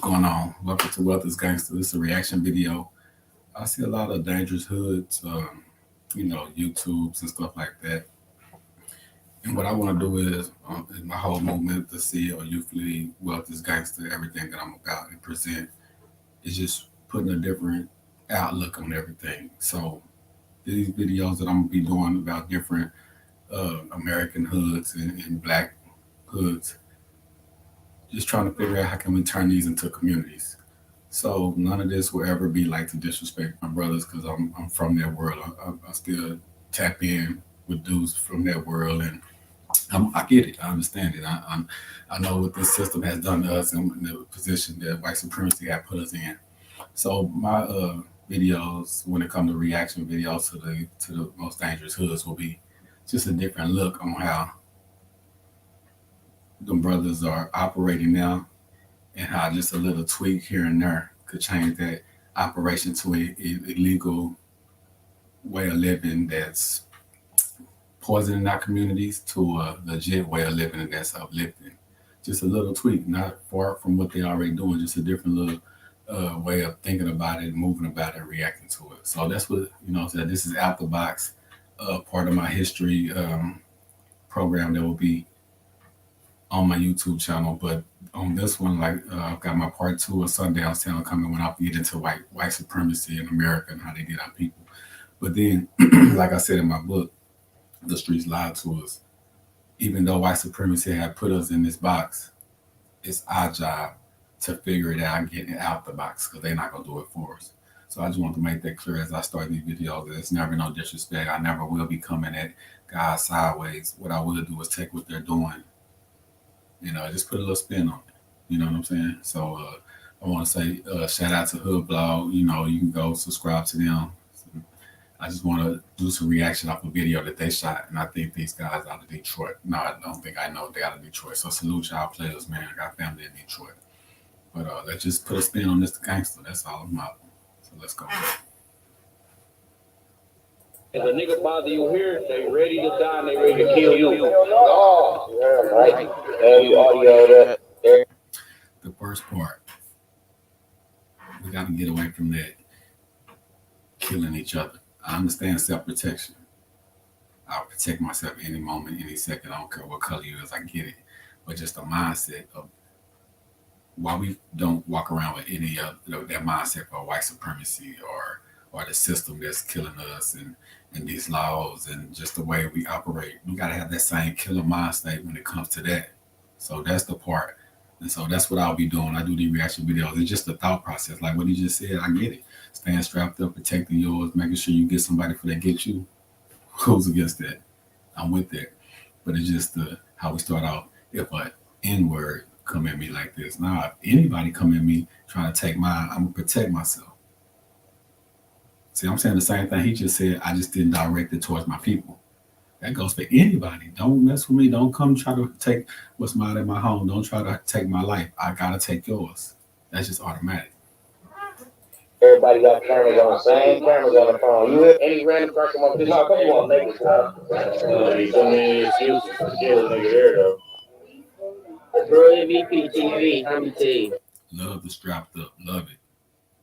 going on? Welcome to Wealth is Gangster. This is a reaction video. I see a lot of dangerous hoods, YouTubes and stuff like that. And what I want to do is my whole movement, the CEO, Youth League, Wealth is Gangster, everything that I'm about and present is just putting a different outlook on everything. So these videos that I'm gonna be doing about different American hoods and black hoods, just trying to figure out how can we turn these into communities. So none of this will ever be like to disrespect my brothers because I'm from that world. I still tap in with dudes from that world, and I get it. I understand it. I know what this system has done to us and the position that white supremacy has put us in. So my videos, when it comes to reaction videos to the most dangerous hoods, will be just a different look on how the brothers are operating now, and how just a little tweak here and there could change that operation to a legal way of living that's poisoning our communities to a legit way of living that's uplifting. Just a little tweak, not far from what they already doing, just a different little way of thinking about it, moving about it, reacting to it. So that's what, so this is out the box, part of my history program that will be on my YouTube channel. But on this one, like I've got my part two of Sundance Channel coming when I get into white supremacy in America and how they did our people. But then, like I said in my book, The Streets Lied to Us. Even though white supremacy had put us in this box, it's our job to figure it out and get it out the box because they're not going to do it for us. So I just want to make that clear as I start these videos. There's never no disrespect. I never will be coming at guys sideways. What I will do is take what they're doing, just put a little spin on it. You know what I'm saying? So I want to say shout out to Hood Blog. You can go subscribe to them. I just want to do some reaction off a video that they shot, and I think these guys out of Detroit. No, I don't think I know they out of Detroit. So salute y'all players, man. I got family in Detroit. But let's just put a spin on this gangster. That's all I'm about. So let's go. If a nigga bother you here, they ready to die and they ready to kill you. The first part, we got to get away from that killing each other. I understand self-protection. I'll protect myself any moment, any second. I don't care what color you is. I get it. But just the mindset of why we don't walk around with any of that mindset for white supremacy or the system that's killing us and these laws and just the way we operate. We got to have that same killer mind state when it comes to that. So that's the part. And so that's what I'll be doing. I do the reaction videos. It's just the thought process. Like what he just said, I get it. Staying strapped up, protecting yours, making sure you get somebody before they get you. Who's against that? I'm with that. But it's just how we start out. If an N-word come at me like this. Now, if anybody come at me trying to take mine, I'm going to protect myself. See, I'm saying the same thing he just said. I just didn't direct it towards my people. That goes for anybody. Don't mess with me. Don't come try to take what's mine in my home. Don't try to take my life. I got to take yours. That's just automatic. Everybody got cameras on, same cameras on the phone. You hear any random car come up, just not come on, niggas. So many excuses to get a nigga there, though. Bro, MVP TV, how many teams? Love the strapped up. Love it.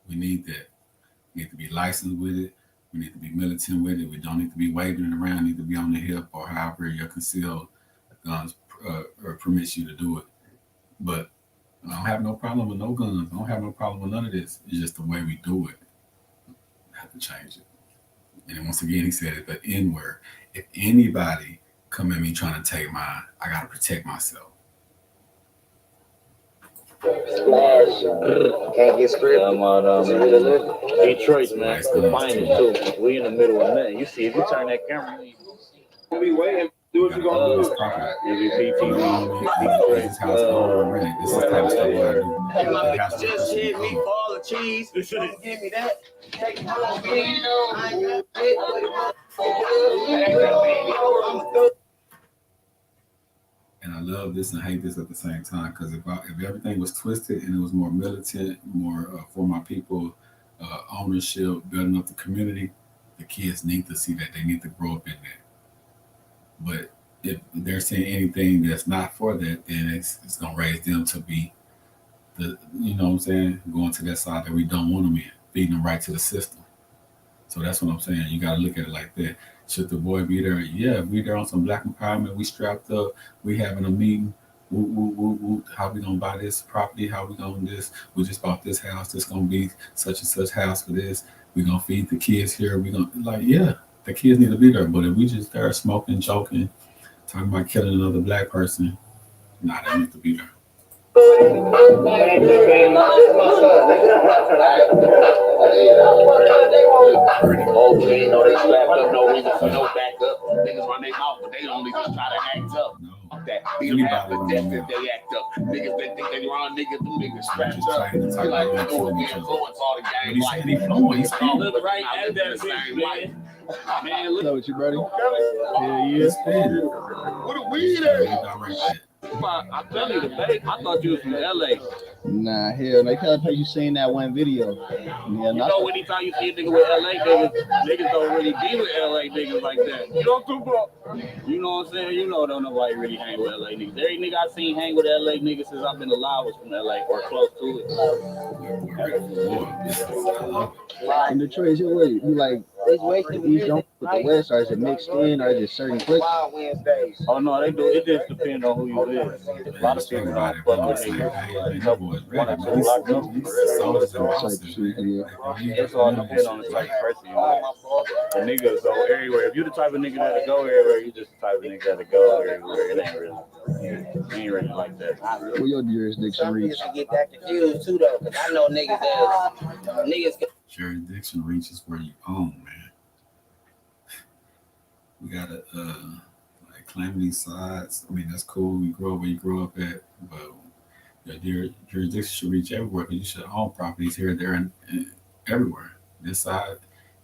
We need that. We need to be licensed with it. We need to be militant with it. We don't need to be waving it around. We need to be on the hip or however your concealed guns permits you to do it. But I don't have no problem with no guns. I don't have no problem with none of this. It's just the way we do it. I have to change it. And then once again, he said it, but N-word. If anybody come at me trying to take mine, I got to protect myself. Can't get scripted. Detroit's, man, finest too. We in the middle of nothing. You see, if you turn that camera, you be waiting. Do what you gonna do. MVP TV. This is how it's going to This is the type of stuff what I do. Just hit me for all the cheese. You should give me that. Take it home, I ain't And I love this and hate this at the same time, because if everything was twisted and it was more militant, more for my people, ownership, building up the community, the kids need to see that. They need to grow up in that. But if they're saying anything that's not for that, then it's going to raise them to be you know what I'm saying, going to that side that we don't want them in, feeding them right to the system. So that's what I'm saying. You got to look at it like that. Should the boy be there? Yeah, we there on some black empowerment. We strapped up. We having a meeting. Woo, woo, woo, woo. How we gonna buy this property? How we gonna this? We just bought this house. This gonna be such and such house for this. We gonna feed the kids here. We gonna like yeah, the kids need to be there. But if we just there smoking, joking, talking about killing another black person, nah, they need to be there. Oh, they know they slapped up, no reason for no backup. Niggas run their mouth, but they only just try to act up. No, That be after death if they act up. Niggas they think they wrong, niggas, them niggas strapped just up. trying to They talk like about to killing go each other. influence all the But gang he's life. saying he flowing. He's All spinning. look right at that same life. Man, look. Hello with you, buddy. He's spinning. What a weed He direct that. I'm telling you, today, I thought you was from LA. Nah, hell, they can't tell you seen that one video. Yeah, You know, anytime you see a nigga with LA niggas, niggas don't really be with LA niggas like that. You know, Tupac? You know what I'm saying? You know, don't nobody really hang with LA niggas. Every nigga I seen hang with LA niggas since I've been alive was from LA or close to it. I love it. in Detroit, you like East Jones with the West, or is it mixed in, or is it certain cliques? Wild Wednesdays. Oh no, they do. It just depends on who you with. A lot of people don't fuck with niggas. It's all depends on the type of person you are. The niggas go everywhere. If you the type of nigga that'll go everywhere, you just the type of nigga that'll go everywhere. It ain't really like that. Where your jurisdiction Some reach? people get that confused too, though, because I know niggas that Jurisdiction reaches where you own, man. We gotta like claim these sides. I mean, that's cool. You grow up where you grow up at, but your jurisdiction should reach everywhere because you should own properties here, there, and everywhere. This side,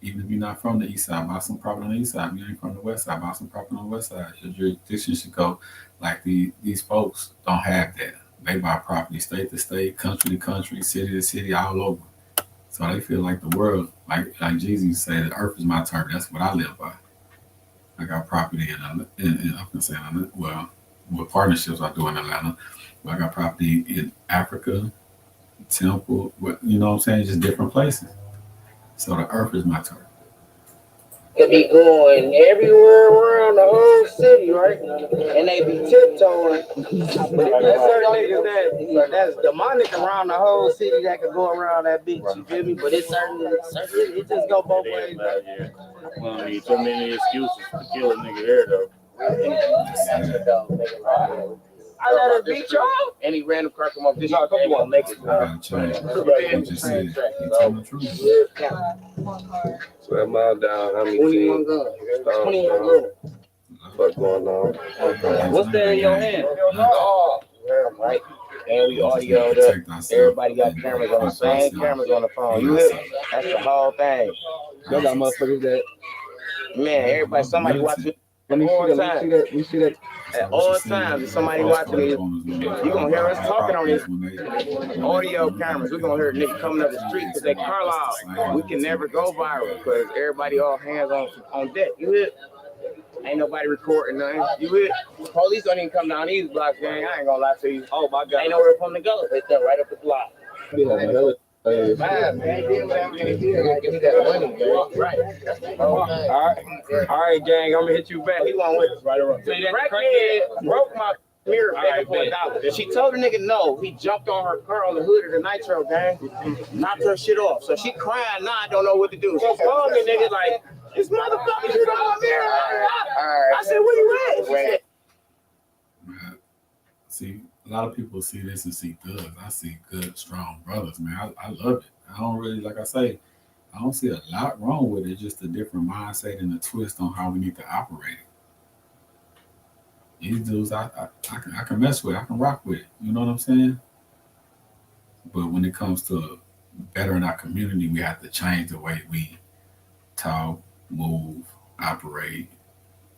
even if you're not from the east side, buy some property on the east side. If you ain't from the west side, buy some property on the west side. Your jurisdiction should go like these folks don't have that. They buy property state to state, country to country, city to city, all over. So they feel like the world, like Jeezy say, the earth is my turf. That's what I live by. I got property with partnerships I do in Atlanta. But I got property in Africa, Temple, you know what I'm saying? Just different places. So the earth is my turf. could be going everywhere around the whole city, right? And they be tiptoeing. But if there's certain niggas that's demonic around the whole city that could go around that bitch, you feel me? But it's certain it just go both ways. We don't need too many excuses to kill a nigga here though. I let her beat y'all. Any random car come up, this how come you want to make it. I gotta change. You just said it. You telling the truth. So that mile down, how many 21 teams? guns. 21 guns. What's going on? What's that in your hand? Oh, right. And we audioed up. Everybody got cameras on the same cameras on the phone. You hear? That's the whole thing. Y'all got motherfuckers that. Man, everybody, somebody watching. Let me see that. We see that. At all times, if somebody watching it, you gonna hear us talking on these audio cameras. We're gonna hear niggas coming up the street because they car loud. We can never go viral because everybody all hands on deck. You hit? Ain't nobody recording nothing. You hit? Police don't even come down these blocks, gang. I ain't gonna lie to you. Oh my God, ain't nowhere for them to go. They done right up the block. Man, give me that money, man. Right. All right, gang. I'm gonna hit you back. He won't with us right around. See, that crackhead broke my mirror back for $1. She told the nigga no. He jumped on her car on the hood of the Nitro, gang. Knocked her shit off. So she crying now. I don't know what to do. She called me, nigga, like, this motherfucker shit on my mirror. I said, where you at? She said, Man, see, a lot of people see this and see thugs. I see good, strong brothers, man. I love it. I don't really, like I say, I don't see a lot wrong with it. Just a different mindset and a twist on how we need to operate. These dudes, I can mess with, I can rock with. You know what I'm saying? But when it comes to bettering our community, we have to change the way we talk, move, operate.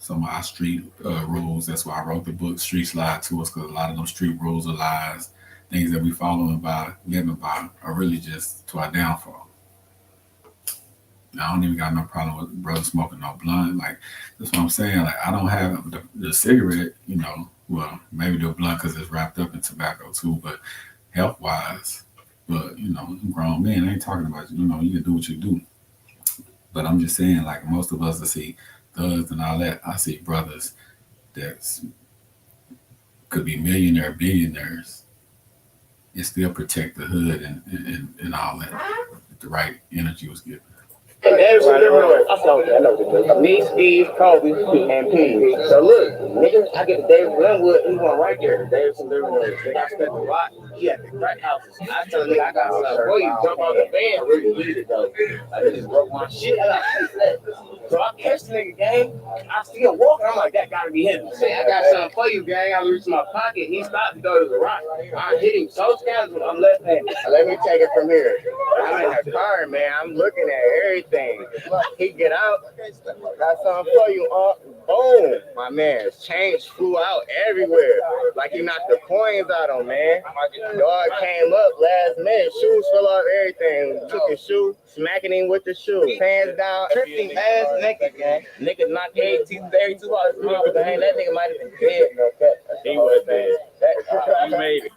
Some of our street rules. That's why I wrote the book Streets Lie to Us, because a lot of them street rules are lies. Things that we following by, living by, are really just to our downfall. Now, I don't even got no problem with brothers smoking no blunt. Like, that's what I'm saying. Like, I don't have the cigarette, you know, well, maybe the blunt because it's wrapped up in tobacco too, but health wise. But you know, grown men, I ain't talking about you know, you can do what you do. But I'm just saying, like most of us that see thugs and all that, I see brothers that could be millionaire, billionaires, and still protect the hood and all that. If the right energy was given. And that's what I saw that. I know what it is. Me, Steve, Kobe, and P. So look, nigga, I get David Glenwood. He went right there. Davidson Living. They got spent a lot. He had the crack houses. I tell nigga, I got something for you. Jump on the van, really need it though. I just broke my shit. So I catch the nigga, gang. I still walking. I'm like, that gotta be him. Say, I got something for you, gang. I reached my pocket. He stopped to go to the rock. I hit him so scandalous. I'm left handed. Let me take it from here. I'm in the car, man. I'm looking at everything. He get out. Got something for you. Boom. My man's change flew out everywhere. Like he knocked the coins out on, man. Dog came up last minute. Shoes fell off everything. Took his shoe, smacking him with the shoe. Hands down, tripped him ass naked, gang. Nigga knocked 8 teeth, 32 out his mouth. That nigga might have been dead. He was dead. He made it.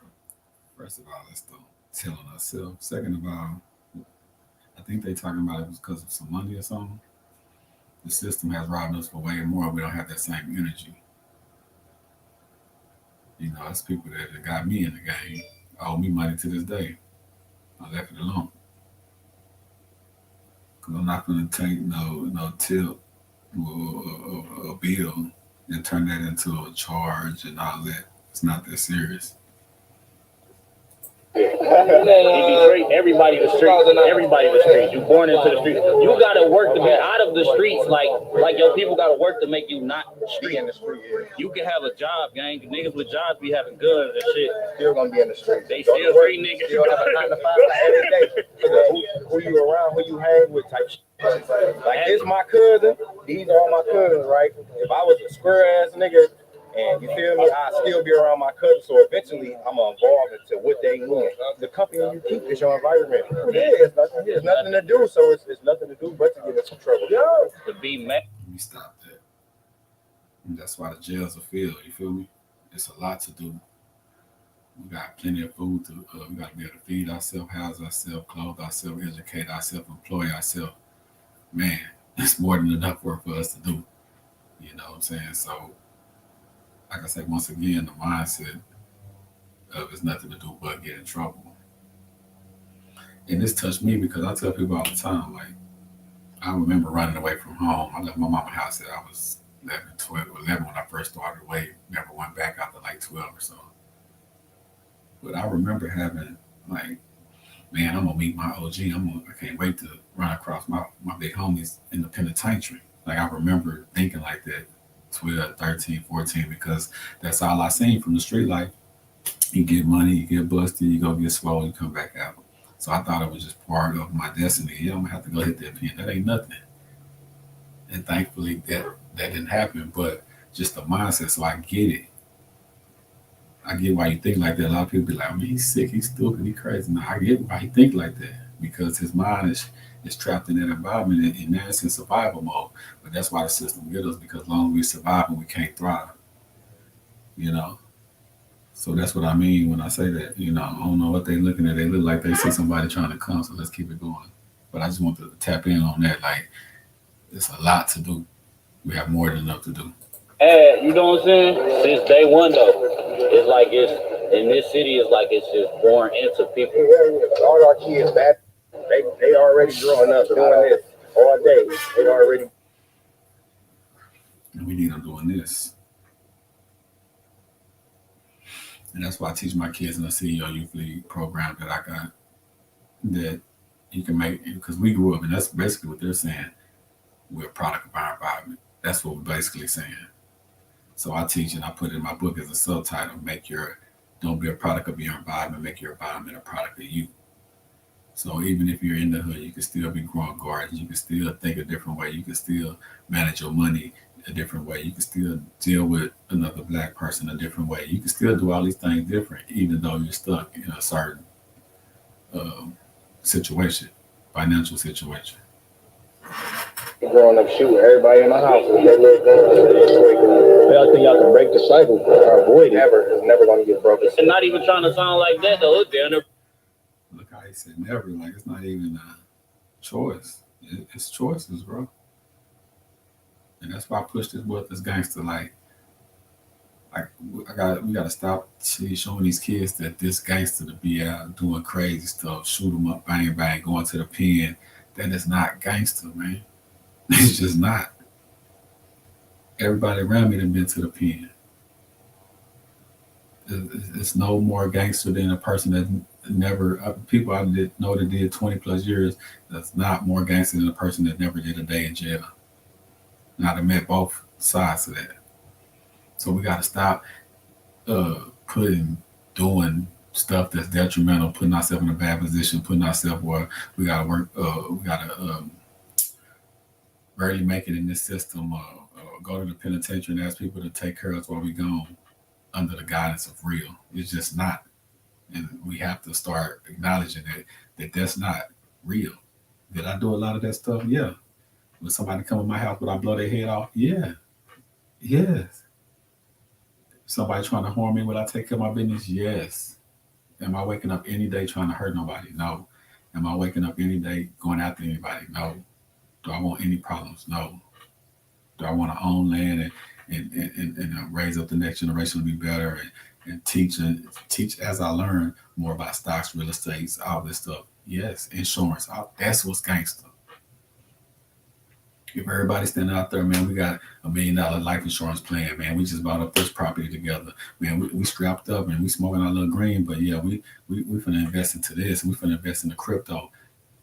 First of all, let's don't tell on ourselves. Second of all, I think they talking about it was because of some money or something. The system has robbed us for way more. We don't have that same energy. You know, it's people that got me in the game, owe me money to this day. I left it alone. Because I'm not going to take no tip or a bill and turn that into a charge and all that. It's not that serious. Everybody the streets. You born into the streets. You gotta work to get out of the streets. Like your people gotta work to make you not street in the street. You can have a job, gang. Niggas with jobs be having guns and shit. Still gonna be in the street. They still street niggas. You don't have a 9 to 5 every day. Who you around, who you hang with type shit. Like this my cousin. These are all my cousins, right? If I was a square ass nigga, and you feel me, I still be around my cousins, so eventually I'm gonna evolve into what they need. The company you keep is your environment. It's nothing to do, so it's nothing to do but to get into trouble. To be mad. Let me stop that. And that's why the jails are filled. You feel me? It's a lot to do. We got plenty of food to. We got to be able to feed ourselves, house ourselves, clothe ourselves, educate ourselves, employ ourselves. Man, it's more than enough work for us to do. You know what I'm saying? So, like I said, once again, the mindset of it's nothing to do but get in trouble. And this touched me because I tell people all the time, like, I remember running away from home. I left my mama's house at I was 11 when I first started away. Never went back after like 12 or so. But I remember having like, man, I'm gonna meet my OG. I can't wait to run across my big homies in the penitentiary. Like I remember thinking like that, 12, 13, 14, because that's all I seen from the street life. You get money, you get busted, you go get swole, you come back out. So I thought it was just part of my destiny. Yeah, I'm gonna have to go hit that pen. That ain't nothing. And thankfully that didn't happen, but just the mindset, so I get it. I get why you think like that. A lot of people be like, I mean, he's sick, he's stupid, he's crazy. No, I get why he think like that, because his mind is trapped in that environment and now it's in survival mode. But that's why the system gets us, because as long as we survive and we can't thrive, you know. So that's what I mean when I say that, you know, I don't know what they're looking at. They look like they see somebody trying to come, so let's keep it going. But I just want to tap in on that. Like, it's a lot to do. We have more than enough to do. Hey, you know what I'm saying? Since day one, though, it's like it's in this city. It's like it's just born into people. All our kids, they already growing up doing this all day. They already. And we need them doing this. And that's why I teach my kids in the CEO Youth League program that I got, that you can make, because we grew up, and that's basically what they're saying. We're a product of our environment. That's what we're basically saying. So I teach, and I put in my book as a subtitle, don't be a product of your environment, make your environment a product of you. So even if you're in the hood, you can still be growing gardens. You can still think a different way. You can still manage your money a different way. You can still deal with another black person a different way. You can still do all these things different, even though you're stuck in a certain situation, financial situation. growing up shooting everybody in my house with that little gun. I think y'all can break the cycle or avoid it. It's never gonna get broken. And not even trying to sound like that though. Look how he said never. Like it's not even a choice. It's choices, bro. And that's why I push this with this gangster. Like we gotta stop showing these kids that this gangster to be out doing crazy stuff, shoot them up, bang bang, going to the pen. That is not gangster, man. It's just not. Everybody around me done been to the pen. It's no more gangster than a person that never, people I know that did 20 plus years, that's not more gangster than a person that never did a day in jail. Now I met both sides of that. So we got to stop doing stuff that's detrimental, putting ourselves in a bad position, putting ourselves where we got to work, we got to barely make it in this system, go to the penitentiary and ask people to take care of us while we gone under the guidance of real. It's just not. And we have to start acknowledging that that's not real. Did I do a lot of that stuff? Yeah. Would somebody come in my house, would I blow their head off? Yeah. Yes. Somebody trying to harm me, would I take care of my business? Yes. Am I waking up any day trying to hurt nobody? No. Am I waking up any day going after anybody? No. Do I want any problems? No. Do I want to own land and raise up the next generation to be better and teach as I learn more about stocks, real estate, all this stuff? Yes. Insurance. That's what's gangster. If everybody's standing out there, man, we got $1 million life insurance plan, man. We just bought up this property together. Man, we scrapped up and we smoking our little green, but yeah, we finna invest into this, we finna invest in the crypto.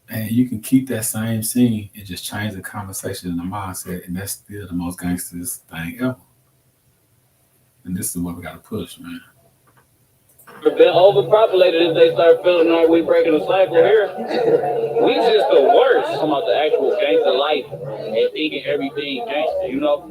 And you can keep that same scene and just change the conversation and the mindset, and that's still the most gangsterest thing ever. And this is what we gotta push, man. They're overpopulated if they start feeling like we breaking the cycle here. We just the worst. I'm about the actual gangster life and thinking everything gangster, you know?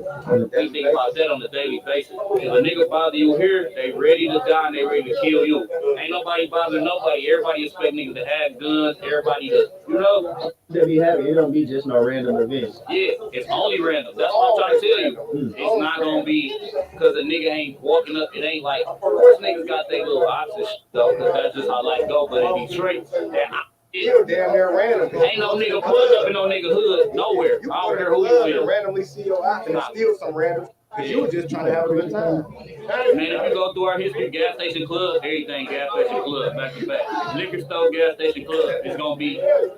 We think about that on a daily basis. If a nigga bother you here, they ready to die and they ready to kill you. Ain't nobody bothering nobody. Everybody expect niggas to have guns. Everybody to, you know? That be happening. It don't be just no random events. Yeah, it's only random. That's what I'm trying to tell you. It's not gonna be because a nigga ain't walking up. It ain't like, of course niggas got their little options though, because that's just how life go. But in Detroit, damn near random. ain't no nigga pulling up in no nigga hood nowhere. I don't care who you is. Randomly see your option and steal some random. Cause you were just trying to have a good time. Man, if you go through our history, gas station club, everything gas station club, back to back. Liquor store, gas station club. It's gonna be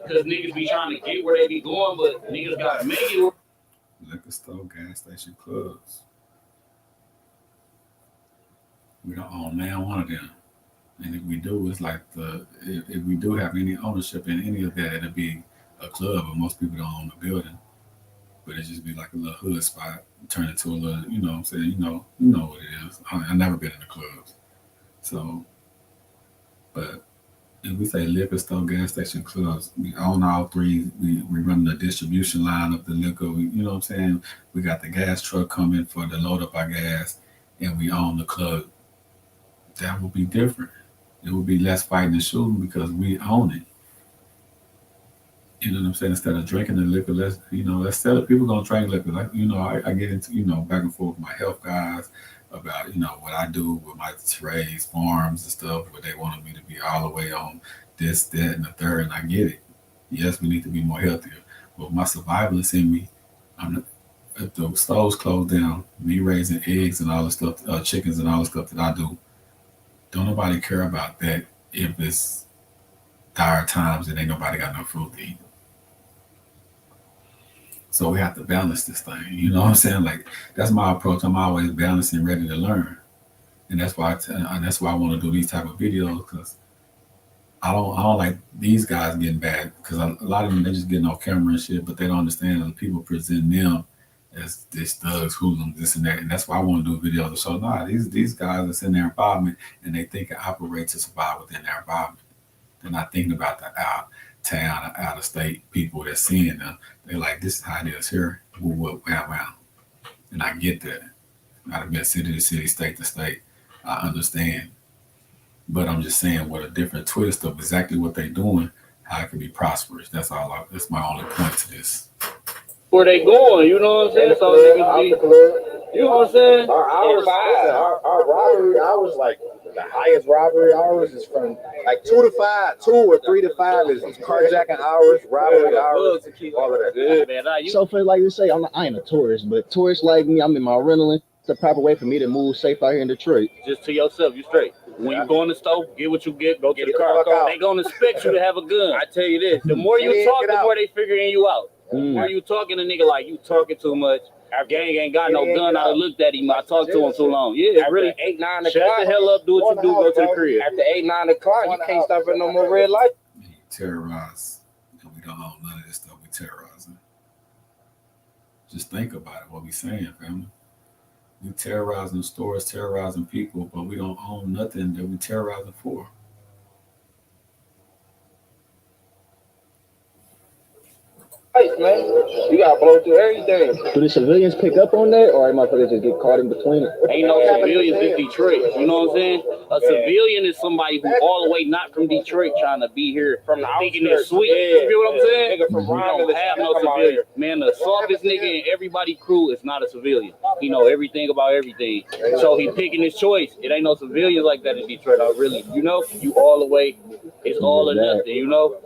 because niggas be trying to get where they be going, but niggas gotta make it. Liquor store, gas station clubs. We don't own now one of them. And if we do, it's like if we do have any ownership in any of that, it'll be a club, but most people don't own the building. But it just be like a little hood spot, turn into a little, you know what I'm saying? You know what it is. I've never been in the clubs. So, but if we say liquor store, gas station, clubs, we own all three. We run the distribution line of the liquor. You know what I'm saying? We got the gas truck coming for to load up our gas, and we own the club. That would be different. It would be less fighting and shooting because we own it. You know what I'm saying? Instead of drinking the liquor, let's sell it. People gonna drink liquor. Like, I get into, back and forth with my health guys about, what I do with my trades, farms and stuff, where they wanted me to be all the way on this, that, and the third, and I get it. Yes, we need to be more healthier. But my survivalist in me, if the stores closed down, me raising eggs and all the stuff, chickens and all the stuff that I do, don't nobody care about that if it's dire times and ain't nobody got no food to eat. So we have to balance this thing. You know what I'm saying? Like, that's my approach. I'm always balancing, ready to learn. And that's why I want to do these type of videos, because I don't like these guys getting bad, because a lot of them, they just getting off camera and shit, but they don't understand that people present them as this thugs, hoodlums, this and that. And that's why I want to do videos. So these guys that's in their environment and they think it operates to survive within their environment. They're not thinking about the out town, out of state people that's seeing them. They're like, this is how it is here. Wow. And I get that. I've been city to city, state to state. I understand. But I'm just saying, with a different twist of exactly what they're doing, how it can be prosperous. That's my only point to this. where they going, you know what I'm saying? So niggas be, you know what I'm saying? Our hours, listen, our robbery hours, like the highest robbery hours is from like 2 to 5, 2 or 3 to 5 is carjacking hours, robbery hours, all of that. Good, man. So for like you say, I ain't a tourist, but tourists like me, I'm in my adrenaline. It's the proper way for me to move safe out here in Detroit. Just to yourself, you straight. When you go in the store, get what you get, go to the car. They gonna expect you to have a gun. I tell you this, the more you talk, the more they figuring you out. The more you talking to nigga like you talking too much. Our gang ain't got no gun. I done looked at him. I talked to him too long. Yeah, After really. 8, 9 o'clock. Shut the hell up. Do what you do. Go to the crib. After 8, 9 o'clock, you can't stop at no more red light. You terrorize. And we don't own none of this stuff. We terrorizing. Just think about it. What we saying, family. We terrorizing stores, terrorizing people, but we don't own nothing that we terrorizing for. Man, you gotta blow through everything. Do the civilians pick up on that, or motherfuckers just get caught in between it? Ain't no civilians in Detroit. You know what I'm saying? A civilian is somebody who all the way not from Detroit trying to be here From the thinking they're outskirts. sweet. Yeah. You feel what I'm saying? Nigga from We don't Romulus have no come out civilian. here. Man, the softest nigga in everybody crew is not a civilian. He know everything about everything. So he picking his choice. It ain't no civilians like that in Detroit. I really, you know, you all the way. It's all or nothing, you know?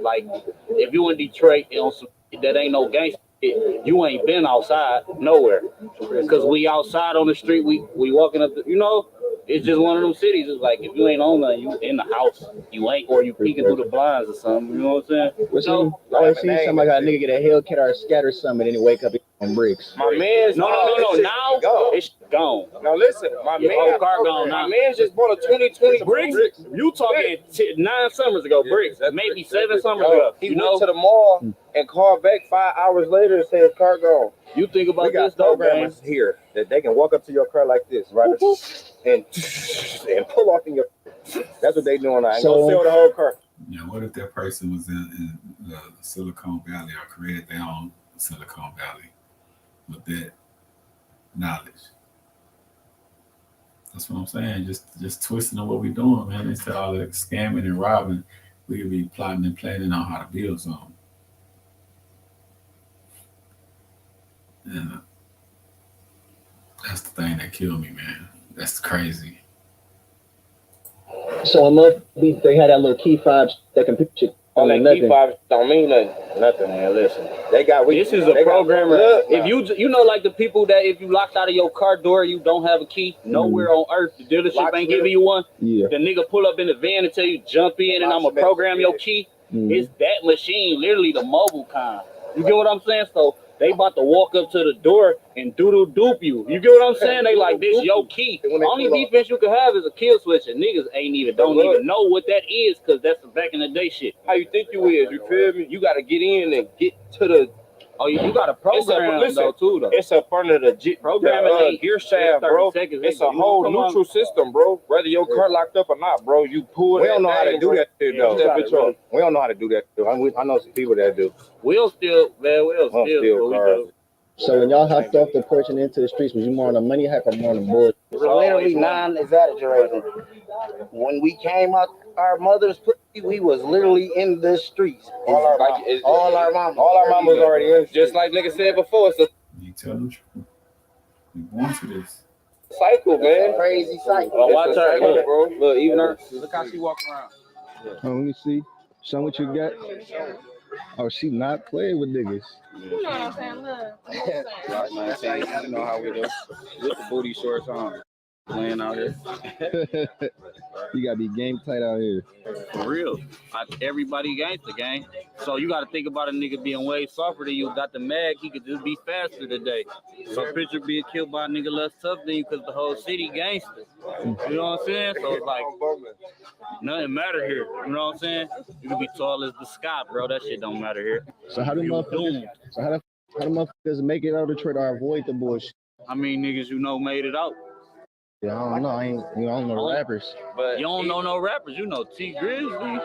Like, if you in Detroit, you know, that ain't no gangster. You ain't been outside nowhere, because we outside on the street. We walking up. You know, it's just one of them cities. It's like if you ain't on nothing, you in the house. You ain't, or you peeking through the blinds or something. You know what I'm saying? What's I always see somebody got a nigga get a Hellcat or a scatter something, and then he wake up on bricks. My man's No. Now it's gone. Now listen, my Your man, whole car gone now. my man just bought a 2020 Bricks. You talking 9 summers ago? Bricks. Maybe 7 summers ago. He You went know. to the mall and called back 5 hours later and said his car gone. You think We about got this though, man. programmers here that they can walk up to your car like this, right? And pull off in your. That's what they doing. I ain't So- gonna sell the whole car. You know, what if that person was in Silicon Valley or created their own Silicon Valley with that knowledge? That's what I'm saying. Just twisting on what we doing, man. Instead of all that scamming and robbing, we could be plotting and planning on how to build something. And that's the thing that killed me, man. That's crazy. So a month they had that little key fob that can picture All that nothing. P5 don't mean nothing. Nothing, man. Listen, they got. This is a programmer. If you know, like the people that if you locked out of your car door, you don't have a key. Nowhere on earth, the dealership ain't giving you one. Yeah. The nigga pull up in the van and tell you jump in, and I'm gonna program your key. It's that machine, literally the mobile kind. You get what I'm saying? So they about to walk up to the door and doop you. You get what I'm saying? They like, this your key. Only defense you can have is a kill switch, and niggas don't even know what that is, because that's the back in the day shit. How you think you is? You feel me? You gotta get in and get to the. Oh, you got a program though too though. It's up under the Programming gear shaft, bro. It's a whole neutral system, bro. Whether your car locked up or not, bro, you pull it. We don't know how to do that shit, though. That We don't know how to do that. I know some people that do. We'll still We'll steal cars. So when y'all hopped off the porch and into the streets, was you more on the money hype or more on the board? literally non-exaggerating. When we came out our mother's pussy, we was literally in the streets. All our mamas already in. Just like nigga said before, it's a You tell the truth. We born to this. cycle, man. Crazy cycle. Well, watch her, Look, bro. Look, even her. Look how she walk around. Oh, let me see. Show what you got. Oh, she not playing with niggas. You know what I'm saying? Look. You know how we do. With the booty shorts on. Playing out here. You gotta be game tight out here. For real. Everybody gangsta gang. So you gotta think about a nigga being way softer than you. Got the mag, he could just be faster today. So picture being killed by a nigga less tough than you because the whole city gangster. You know what I'm saying? So it's like nothing matter here. You know what I'm saying? You can be tall as the sky, bro. That shit don't matter here. So how do motherfuckers? So how the motherfuckers make it out of Detroit or avoid the bullshit? How many niggas you know made it out? Yeah, I don't know. I don't know the rappers. But you don't know no rappers. You know T Grizzly.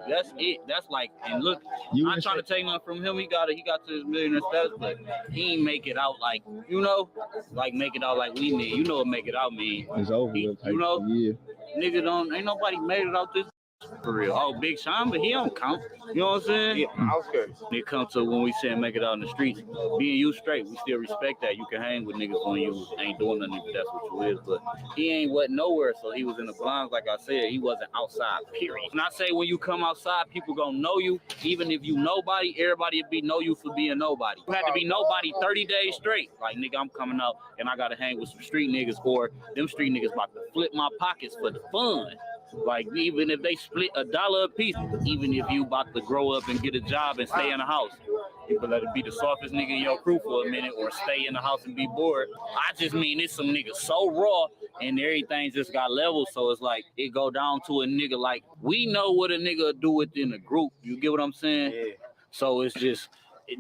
That's it. That's like, and look, I'm trying to take nothing from him. He got to his millionaire status, but he ain't make it out like, you know, like make it out like we need. You know what make it out mean? It's over. You know, yeah. nigga ain't nobody made it out this For real. Oh, Big Sean, but he don't count. You know what I'm saying? Yeah, outskirts. When it comes to when we say make it out in the streets, being you straight, we still respect that. You can hang with niggas when you ain't doing nothing if that's what you is. But he ain't what nowhere, so he was in the blinds. Like I said, he wasn't outside, period. And I say when you come outside, people gonna know you. Even if you nobody, everybody will know you for being nobody. You had to be nobody 30 days straight. Like, nigga, I'm coming out and I gotta hang with some street niggas, or them street niggas about to flip my pockets for the fun. Like, even if they split $1 a piece, even if you about to grow up and get a job and stay in the house, you can let it be the softest nigga in your crew for a minute or stay in the house and be bored. I just mean it's some niggas so raw and everything just got levels, so it's like it go down to a nigga like we know what a nigga do within the group. You get what I'm saying? Yeah. So it's just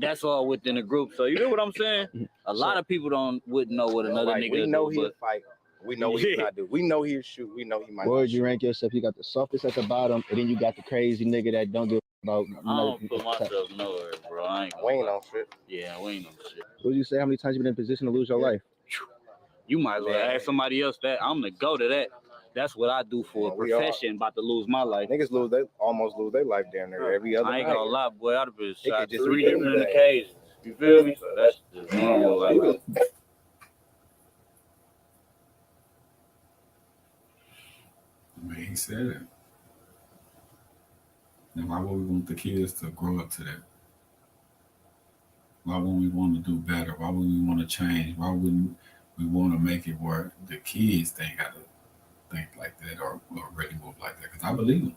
that's all within the group. So you get what I'm saying? A lot of people wouldn't know what another Like, nigga we know do, he'll but fight. We know what he's not do. We know he'll shoot. We know he might. Where would you rank yourself? You got the softest at the bottom, and then you got the crazy nigga that don't give about. I don't put myself nowhere, bro. I ain't We ain't on shit. Yeah, we ain't on shit. What would you say? How many times you been in position to lose your life? You might as well ask somebody else that. I'm the go to that. That's what I do for a profession. About to lose my life. Niggas almost lose their life down there every other I ain't night. gonna lie, boy. I'd have been They shot could just 3 do different anything. occasions. You feel me? So that's just normal. Like, I mean, he said it. Then why would we want the kids to grow up to that? Why wouldn't we want to do better? Why would we want to change? Why wouldn't we want to make it where the kids ain't got to think like that or really move like that? Because I believe them.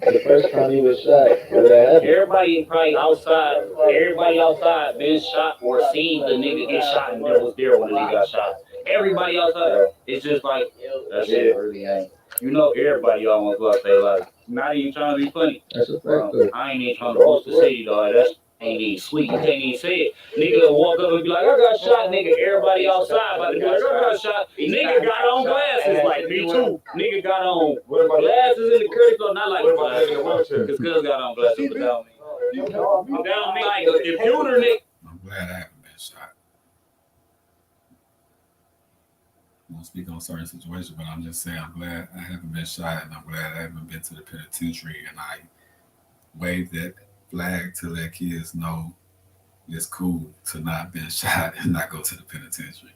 The first time he was shot, what happened? everybody probably outside. Everybody outside been shot or seen the nigga get shot and was there when the nigga got shot. Everybody outside. It's just like that's it. Really ain't. You know, everybody almost lost their life. Not even trying to be funny. That's a fact. Though. I ain't even trying to boost the city, dog. That's ain't even sweet. You can't even say it. Nigga will walk up and be like, I got shot, nigga. Everybody outside about to be like, I got shot. Nigga got on glasses. Like, me too. Nigga got on glasses in the curtain club. Not like glasses. Because Cuz got on glasses without me. Without me, like a computer, nigga. I'm glad I haven't been shot. I won't speak on certain situations, but I'm just saying I'm glad I haven't been shot, and I'm glad I haven't been to the penitentiary, and I waved that flag to let kids know it's cool to not been shot and not go to the penitentiary.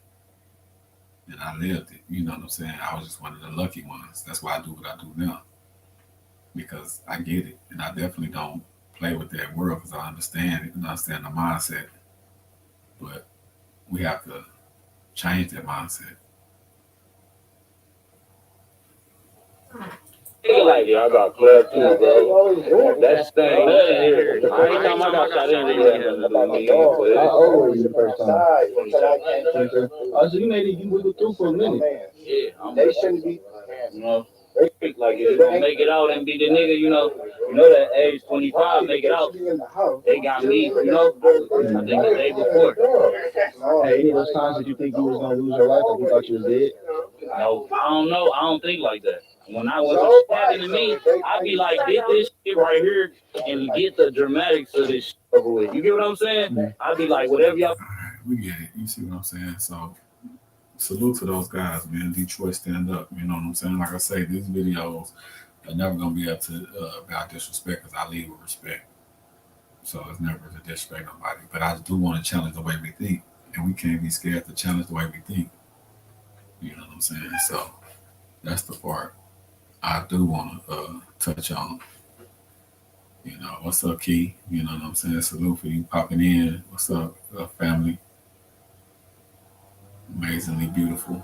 And I lived it. You know what I'm saying? I was just one of the lucky ones. That's why I do what I do now. Because I get it. And I definitely don't play with that world because I understand it and understand the mindset. But we have to change that mindset. Like, yeah, I got club too, bro. That's the thing. I ain't talking about that. I didn't really How old were you the first time? Oh, so you made it. You wiggled through for a minute. Yeah, They shouldn't be. you know, like if you gonna make it out and be the nigga, you know that age 25, make it out. They got me, you know, I think the day before. Hey, any of those times that you think you was gonna lose your life, or you thought you was dead? No, I don't know. I don't think like that. When I was happening to me, I'd be like, get this shit right here and get the dramatics of this shit over with. You get what I'm saying? I'd be like, whatever y'all. All right, we get it. You see what I'm saying? So salute to those guys, man. Detroit, stand up. You know what I'm saying? Like I say, these videos are never gonna be up to about disrespect because I lead with respect. So it's never to disrespect nobody. But I do want to challenge the way we think, and we can't be scared to challenge the way we think. You know what I'm saying? So that's the part I do want to touch on. You know, what's up, Key? You know what I'm saying? Salute for you popping in. What's up, family? Amazingly beautiful.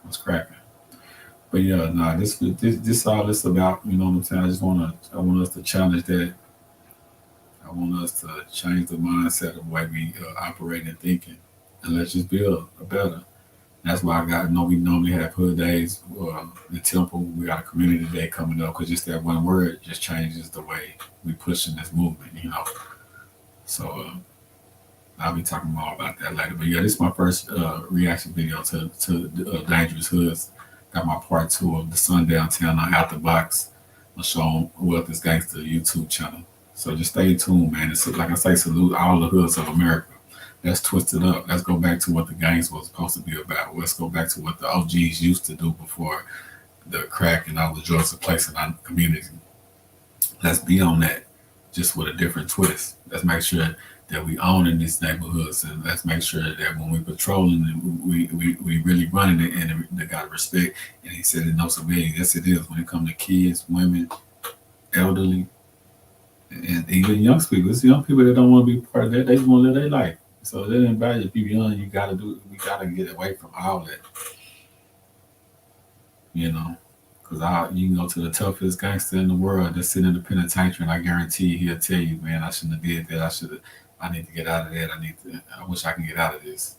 What's cracking? But yeah, nah, this all this about. You know what I'm saying? I want us to challenge that. I want us to change the mindset of the way we operate and thinking, and let's just build a better. That's why we normally have hood days, the temple. We got a community day coming up because just that one word just changes the way we pushing this movement, you know. So I'll be talking more about that later. But yeah, this is my first reaction video to Dangerous Hoods. Got my part 2 of the Sundown Town on Out the Box. I'm showing Wealth is Gangster YouTube channel. So just stay tuned, man. It's like I say, salute all the hoods of America. Let's twist it up. Let's go back to what the gangs was supposed to be about. Let's go back to what the OGs used to do before the crack and all the drugs were placed in our community. Let's be on that, just with a different twist. Let's make sure that we own in these neighborhoods, and let's make sure that when we patrolling, we really running it, and they got respect. And he said, "No civilians." Yes, it is. When it comes to kids, women, elderly, and even young people, it's young people that don't want to be part of that. They just want to live their life. So it doesn't matter if you're young. We gotta get away from all that. You know, because you can go to the toughest gangster in the world that's sitting in the penitentiary, and I guarantee he'll tell you, man, I shouldn't have did that. I need to get out of that. I wish I can get out of this.